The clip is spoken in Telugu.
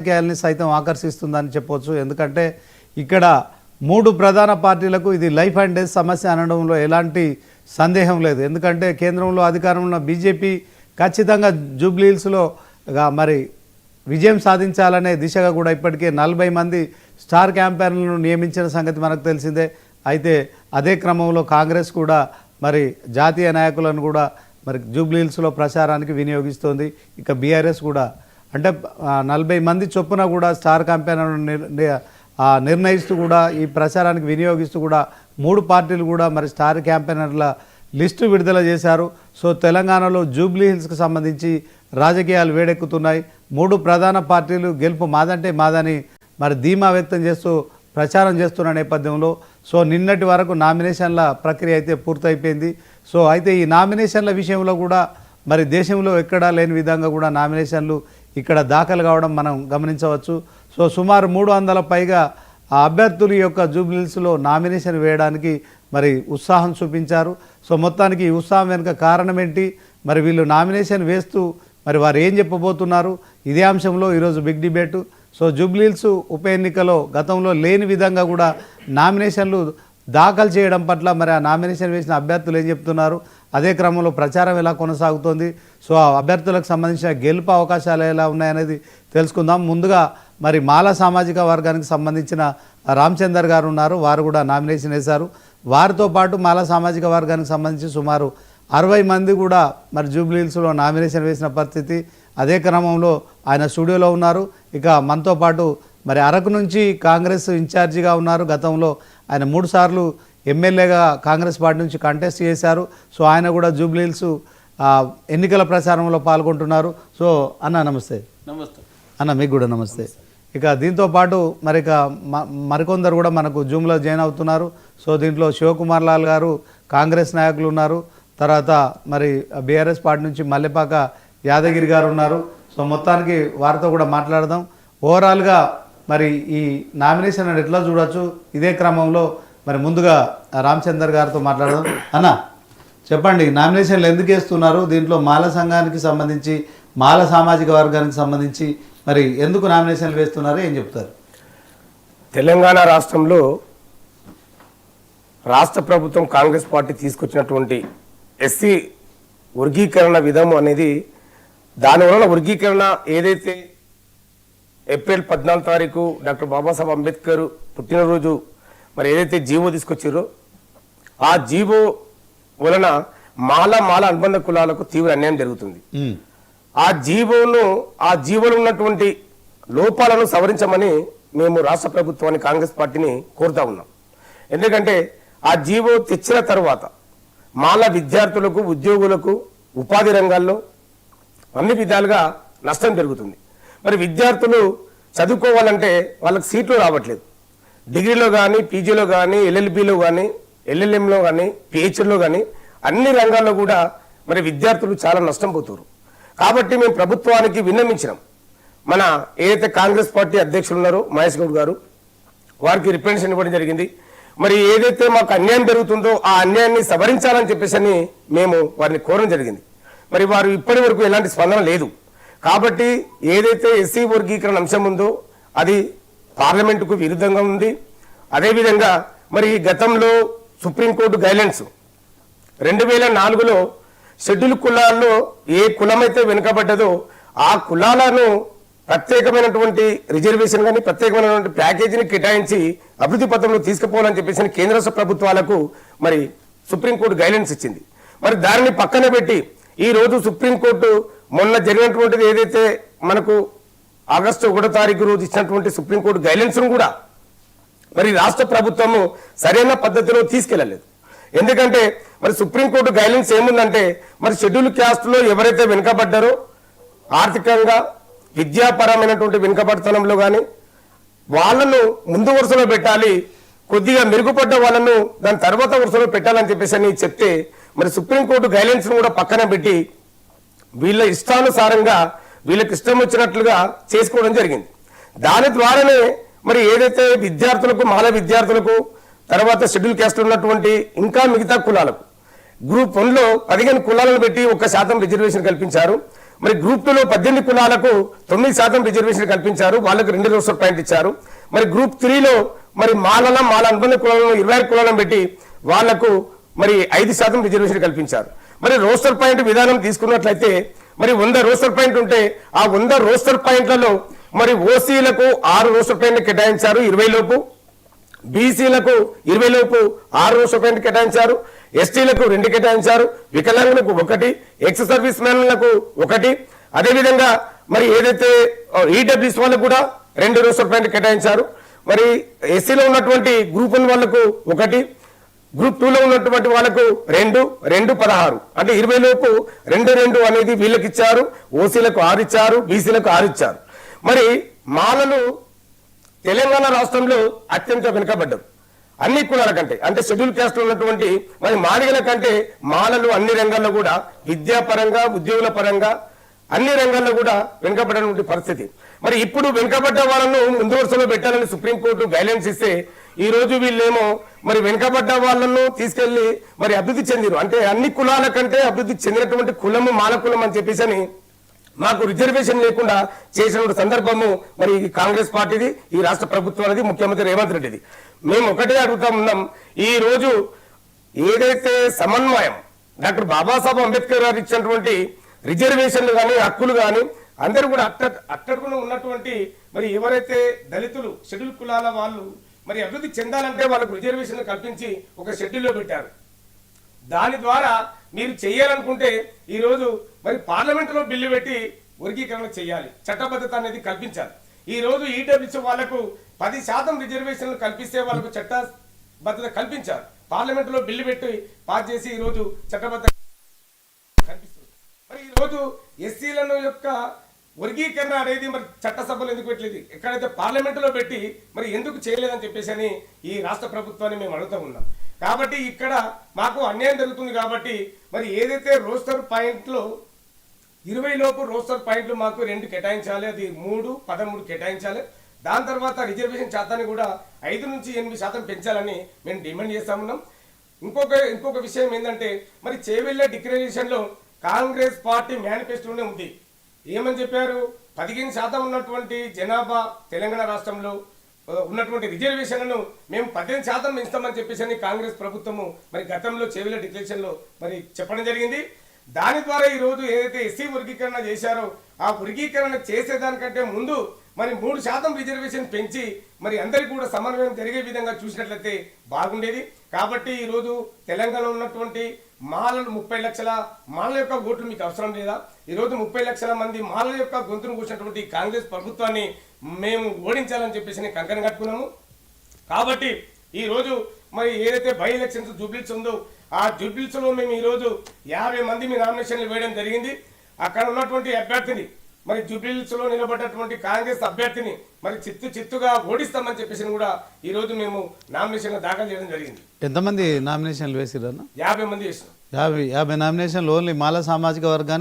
రాజకీయాల్ని సైతం ఆకర్షిస్తుందని చెప్పొచ్చు. ఎందుకంటే ఇక్కడ మూడు ప్రధాన పార్టీలకు ఇది లైఫ్ అండ్ డెత్ సమస్య అనడంలో ఎలాంటి సందేహం లేదు. ఎందుకంటే కేంద్రంలో అధికారంలో ఉన్న బీజేపీ ఖచ్చితంగా జూబ్లీ హిల్స్లో మరి విజయం సాధించాలనే దిశగా కూడా ఇప్పటికే 40 మంది స్టార్ క్యాంపెయినర్లను నియమించిన సంగతి మనకు తెలిసిందే. అయితే అదే క్రమంలో కాంగ్రెస్ కూడా మరి జాతీయ నాయకులను కూడా మరి జూబ్లీ హిల్స్లో ప్రచారానికి వినియోగిస్తోంది. ఇక బీఆర్ఎస్ కూడా అంటే 40 మంది చొప్పున కూడా స్టార్ క్యాంపెయినర్లను నిర్ణయిస్తూ కూడా ఈ ప్రచారానికి వినియోగిస్తూ కూడా మూడు పార్టీలు కూడా మరి స్టార్ క్యాంపెయినర్ల లిస్టు విడుదల చేశారు. సో తెలంగాణలో జూబ్లీ హిల్స్కి సంబంధించి రాజకీయాలు వేడెక్కుతున్నాయి. మూడు ప్రధాన పార్టీలు గెలుపు మాదంటే మాదని మరి ధీమా వ్యక్తం చేస్తూ ప్రచారం చేస్తున్న నేపథ్యంలో సో నిన్నటి వరకు నామినేషన్ల ప్రక్రియ అయితే పూర్తయిపోయింది. సో అయితే ఈ నామినేషన్ల విషయంలో కూడా మరి దేశంలో ఎక్కడా లేని విధంగా కూడా నామినేషన్లు ఇక్కడ దాఖలు కావడం మనం గమనించవచ్చు. సో సుమారు 300 పైగా అభ్యర్థుల యొక్క జూబ్లీ హిల్స్లో నామినేషన్ వేయడానికి మరి ఉత్సాహం చూపించారు. సో మొత్తానికి ఈ ఉత్సాహం వెనుక కారణం ఏంటి, మరి వీళ్ళు నామినేషన్ వేస్తూ మరి వారు ఏం చెప్పబోతున్నారు, ఇదే అంశంలో ఈరోజు big debate. So Jubilee Hills ఉప ఎన్నికలో గతంలో లేని విధంగా కూడా నామినేషన్లు దాఖలు చేయడం పట్ల మరి ఆ నామినేషన్ వేసిన అభ్యర్థులు ఏం చెప్తున్నారు, అదే క్రమంలో ప్రచారం ఎలా కొనసాగుతోంది, సో ఆ అభ్యర్థులకు సంబంధించిన గెలుపు అవకాశాలు ఎలా ఉన్నాయనేది తెలుసుకుందాం. ముందుగా మరి మాల సామాజిక వర్గానికి సంబంధించిన రామచందర్ గారు ఉన్నారు, వారు కూడా నామినేషన్ వేశారు. వారితో పాటు మాల సామాజిక వర్గానికి సంబంధించి సుమారు 60 మంది కూడా మరి జూబ్లీ హిల్స్లో నామినేషన్ వేసిన పరిస్థితి. అదే క్రమంలో ఆయన స్టూడియోలో ఉన్నారు. ఇక మనతో పాటు మరి అరకు నుంచి కాంగ్రెస్ ఇన్ఛార్జిగా ఉన్నారు. గతంలో ఆయన 3 సార్లు ఎమ్మెల్యేగా కాంగ్రెస్ పార్టీ నుంచి కంటెస్ట్ చేశారు. సో ఆయన కూడా జూబ్లీ హిల్స్ ఎన్నికల ప్రచారంలో పాల్గొంటున్నారు. సో అన్న నమస్తే. నమస్తే అన్న, మీకు కూడా నమస్తే. ఇక దీంతో పాటు మరి ఇక మరికొందరు కూడా మనకు జూమ్లో జాయిన్ అవుతున్నారు. సో దీంట్లో శివకుమార్ లాల్ గారు కాంగ్రెస్ నాయకులు ఉన్నారు. తర్వాత మరి బీఆర్ఎస్ పార్టీ నుంచి మల్లెపాక యాదగిరి గారు ఉన్నారు. సో మొత్తానికి వారితో కూడా మాట్లాడదాం. ఓవరాల్గా మరి ఈ నామినేషన్ అని ఎట్లా చూడొచ్చు, ఇదే క్రమంలో మరి ముందుగా రామచందర్ గారితో మాట్లాడదాం. అన్న చెప్పండి, నామినేషన్లు ఎందుకు వేస్తున్నారు, దీంట్లో మాల సంఘానికి సంబంధించి మాల సామాజిక వర్గానికి సంబంధించి మరి ఎందుకు నామినేషన్లు వేస్తున్నారు, ఏం చెప్తారు? తెలంగాణ రాష్ట్రంలో రాష్ట్ర ప్రభుత్వం కాంగ్రెస్ పార్టీ తీసుకొచ్చినటువంటి ఎస్సీ వర్గీకరణ విధం అనేది, దానివల్ల వర్గీకరణ ఏదైతే ఏప్రిల్ 14 తారీఖు డాక్టర్ బాబాసాహెబ్ అంబేద్కర్ పుట్టినరోజు మరి ఏదైతే జీవో తీసుకొచ్చారో ఆ జీవో వలన మాల అనుబంధ కులాలకు తీవ్ర అన్యాయం జరుగుతుంది. ఆ జీవోలో ఉన్నటువంటి లోపాలను సవరించమని మేము రాష్ట్ర ప్రభుత్వాన్ని కాంగ్రెస్ పార్టీని కోరుతా ఉన్నాం. ఎందుకంటే ఆ జీవో తెచ్చిన తర్వాత మాల విద్యార్థులకు, ఉద్యోగులకు, ఉపాధి రంగాల్లో అన్ని విధాలుగా నష్టం జరుగుతుంది. మరి విద్యార్థులు చదువుకోవాలంటే వాళ్ళకి సీట్లు రావట్లేదు. డిగ్రీలో కానీ, పీజీలో కానీ, ఎల్ఎల్బిలో కానీ, ఎల్ఎల్ఎంలో కానీ, పిహెచ్డీలో కానీ అన్ని రంగాల్లో కూడా మరి విద్యార్థులు చాలా నష్టం పోతున్నారు. కాబట్టి మేము ప్రభుత్వానికి విన్నమించినాం. మన ఏదైతే కాంగ్రెస్ పార్టీ అధ్యక్షులు ఉన్నారో మహేష్ గౌడ్ గారు, వారికి రిప్రజెంటేషన్ ఇవ్వడం జరిగింది. మరి ఏదైతే మాకు అన్యాయం జరుగుతుందో ఆ అన్యాయాన్ని సవరించాలని చెప్పేసి మేము వారిని కోరడం జరిగింది. మరి వారు ఇప్పటి వరకు ఎలాంటి స్పందన లేదు. కాబట్టి ఏదైతే ఎస్సీ వర్గీకరణ అంశం ఉందో అది పార్లమెంటుకు విరుద్ధంగా ఉంది. అదేవిధంగా మరి గతంలో సుప్రీంకోర్టు గైడ్లైన్స్ 2004లో షెడ్యూల్ కులాల్లో ఏ కులమైతే వెనుకబడ్డదో ఆ కులాలను ప్రత్యేకమైనటువంటి రిజర్వేషన్ కానీ ప్రత్యేకమైనటువంటి ప్యాకేజీని కేటాయించి అభివృద్ధి పథంలో తీసుకుపోవాలని చెప్పేసి కేంద్ర ప్రభుత్వాలకు మరి సుప్రీంకోర్టు గైడ్లైన్స్ ఇచ్చింది. మరి దానిని పక్కన పెట్టి ఈ రోజు సుప్రీంకోర్టు మొన్న జరిగినటువంటిది ఏదైతే మనకు ఆగస్టు 1వ తారీఖు రోజు ఇచ్చినటువంటి సుప్రీంకోర్టు గైడ్లైన్స్ కూడా మరి రాష్ట్ర ప్రభుత్వము సరైన పద్ధతిలో తీసుకెళ్లలేదు. ఎందుకంటే మరి సుప్రీంకోర్టు గైడ్లైన్స్ ఏముందంటే మరి షెడ్యూల్ క్యాస్ట్లో ఎవరైతే వెనుకబడ్డారో ఆర్థికంగా, విద్యాపరమైనటువంటి వెనుకబడతనంలో కానీ వాళ్ళను ముందు వరుసలో పెట్టాలి, కొద్దిగా మెరుగుపడ్డ వాళ్ళను దాని తర్వాత వరుసలో పెట్టాలని చెప్పేసి చెప్తే మరి సుప్రీంకోర్టు గైడ్లైన్స్ కూడా పక్కన పెట్టి వీళ్ళ ఇష్టానుసారంగా వీళ్ళకి ఇష్టం వచ్చినట్లుగా చేసుకోవడం జరిగింది. దాని ద్వారానే మరి ఏదైతే విద్యార్థులకు, మాల విద్యార్థులకు, తర్వాత షెడ్యూల్ క్యాస్ట్లో ఉన్నటువంటి ఇంకా మిగతా కులాలకు గ్రూప్ 1లో 15 కులాలను పెట్టి 1% రిజర్వేషన్ కల్పించారు. మరి గ్రూప్ 2లో 18 కులాలకు 9% రిజర్వేషన్ కల్పించారు, వాళ్ళకు 2 రోస్టర్ పాయింట్ ఇచ్చారు. మరి గ్రూప్ 3లో మరి మాల అనుబంధ కులాలను 26 కులాలను పెట్టి వాళ్లకు మరి 5% రిజర్వేషన్ కల్పించారు. మరి రోస్టర్ పాయింట్ విధానం తీసుకున్నట్లయితే మరి 100 రోస్టర్ పాయింట్ ఉంటే ఆ 100 రోస్టర్ పాయింట్లలో మరి ఓసీలకు 6 రోస్టర్ పాయింట్లు కేటాయించారు 20 లోపు, బీసీలకు 20 లోపు 6 రోస్టర్ పాయింట్ కేటాయించారు, ఎస్టీలకు 2 కేటాయించారు, వికలాంగులకు 1, ఎక్స్ సర్వీస్ మ్యాన్లకు 1, అదేవిధంగా మరి ఏదైతే ఈడబ్ల్యూఎస్ వాళ్ళకు కూడా 2 రోస్టర్ పాయింట్ కేటాయించారు. మరి ఎస్సీలో ఉన్నటువంటి గ్రూప్ 1 వాళ్ళకు 1, గ్రూప్ 2లో ఉన్నటువంటి వాళ్ళకు 2, 16 అంటే 20 లోపు 2 అనేది వీళ్ళకి ఇచ్చారు, ఓసీలకు 6 ఇచ్చారు, బీసీలకు 6 ఇచ్చారు. మరి మాలలు తెలంగాణ రాష్ట్రంలో అత్యంత వెనుకబడ్డారు అన్ని కులాల కంటే, అంటే షెడ్యూల్ క్యాస్ట్ ఉన్నటువంటి మరి మాదిగల కంటే మాలలు అన్ని రంగాల్లో కూడా విద్యాపరంగా ఉద్యోగుల పరంగా అన్ని రంగాల్లో కూడా వెనుకబడినటువంటి పరిస్థితి. మరి ఇప్పుడు వెనుకబడ్డ వాళ్ళను ముందు వరుసలో పెట్టాలని సుప్రీంకోర్టు గైడ్లైన్స్ ఇస్తే ఈ రోజు వీళ్ళేమో మరి వెనుకబడ్డ వాళ్ళను తీసుకెళ్లి మరి అభివృద్ధి చెందిరు, అంటే అన్ని కులాల కంటే అభివృద్ధి చెందినటువంటి కులము మాల కులం అని చెప్పేసి అని మాకు రిజర్వేషన్ లేకుండా చేసిన సందర్భము మరి ఈ కాంగ్రెస్ పార్టీది, ఈ రాష్ట్ర ప్రభుత్వం అనేది ముఖ్యమంత్రి రేవంత్ రెడ్డిది. మేము ఒకటే అడుగుతా ఉన్నాం, ఈ రోజు ఏదైతే సమన్వయం డాక్టర్ బాబాసాహెబ్ అంబేద్కర్ గారు ఇచ్చినటువంటి రిజర్వేషన్లు కానీ హక్కులు కానీ అందరూ కూడా అట్టడుగున ఉన్నటువంటి మరి ఎవరైతే దళితులు షెడ్యూల్ కులాల వాళ్ళు మరి అభివృద్ధి చెందాలంటే వాళ్ళకు రిజర్వేషన్ కల్పించి ఒక షెడ్యూల్లో పెట్టారు. దాని ద్వారా మీరు చేయాలనుకుంటే ఈ రోజు మరి పార్లమెంటులో బిల్లు పెట్టి వర్గీకరణ చేయాలి, చట్టబద్ధత అనేది కల్పించాలి. ఈ రోజు ఈడబ్ల్యూఎస్ వాళ్లకు 10% రిజర్వేషన్లు కల్పిస్తే వాళ్ళకు చట్టబద్ధత కల్పించారు, పార్లమెంటులో బిల్లు పెట్టి పాస్ చేసి ఈ రోజు చట్టబద్ధ కల్పిస్తుంది. మరి ఈ రోజు ఎస్సీలను యొక్క వర్గీకరణ అనేది మరి చట్టసభలో ఎందుకు పెట్టలేదు, ఎక్కడైతే పార్లమెంటులో పెట్టి మరి ఎందుకు చేయలేదని చెప్పేసి అని ఈ రాష్ట్ర ప్రభుత్వాన్ని మేము అడుగుతూ ఉన్నాం. కాబట్టి ఇక్కడ మాకు అన్యాయం జరుగుతుంది కాబట్టి మరి ఏదైతే రోస్టర్ పాయింట్లో 20 లోపు రోస్టర్ పాయింట్లు మాకు 2 కేటాయించాలి, అది 3, 13 కేటాయించాలి. దాని తర్వాత రిజర్వేషన్ శాతాన్ని కూడా 5 నుంచి 8% పెంచాలని మేము డిమాండ్ చేస్తా ఉన్నాం. ఇంకొక విషయం ఏంటంటే మరి చేవెళ్ళ డిక్లరేషన్లో కాంగ్రెస్ పార్టీ మేనిఫెస్టోనే ఉంది. ఏమని చెప్పారు, 15% ఉన్నటువంటి జనాభా తెలంగాణ రాష్ట్రంలో ఉన్నటువంటి రిజర్వేషన్లను మేము 18% పెంచుతామని చెప్పేసి కాంగ్రెస్ ప్రభుత్వము మరి గతంలో చేవెళ్ళ డిక్లరేషన్లో మరి చెప్పడం జరిగింది. దాని ద్వారా ఈ రోజు ఏదైతే ఎస్సీ వర్గీకరణ చేశారో ఆ వర్గీకరణ చేసేదానికంటే ముందు మరి 3% రిజర్వేషన్ పెంచి మరి అందరికీ కూడా సమన్వయం జరిగే విధంగా చూసినట్లయితే బాగుండేది. కాబట్టి ఈ రోజు తెలంగాణలో ఉన్నటువంటి మాలలు 30 లక్షల మాలల యొక్క ఓట్లు మీకు అవసరం లేదా? ఈ రోజు 30 లక్షల మంది మాలల యొక్క గొంతును కూర్చున్నటువంటి కాంగ్రెస్ ప్రభుత్వాన్ని మేము ఓడించాలని చెప్పేసి కంకణం కట్టుకున్నాము. కాబట్టి ఈ రోజు మరి ఏదైతే బై ఎలక్షన్స్ జూబ్లీస్ ఉందో ఆ జూబ్లీస్ లో మేము ఈ రోజు 50 మంది మీ నామినేషన్లు వేయడం జరిగింది. అక్కడ ఉన్నటువంటి అభ్యర్థిని మరి జూబ్లీస్ లో నిలబడ్డటువంటి కాంగ్రెస్ అభ్యర్థిని మరి చిత్తుగా ఓడిస్తామని చెప్పేసి కూడా ఈ రోజు మేము నామినేషన్లు దాఖలు చేయడం జరిగింది. ఎంతమంది నామినేషన్లు వేసిరన్నా? 50 మంది వేసినాం. 50 నామినేషన్లు ఓన్లీ మాల సామాజిక వర్గాన్ని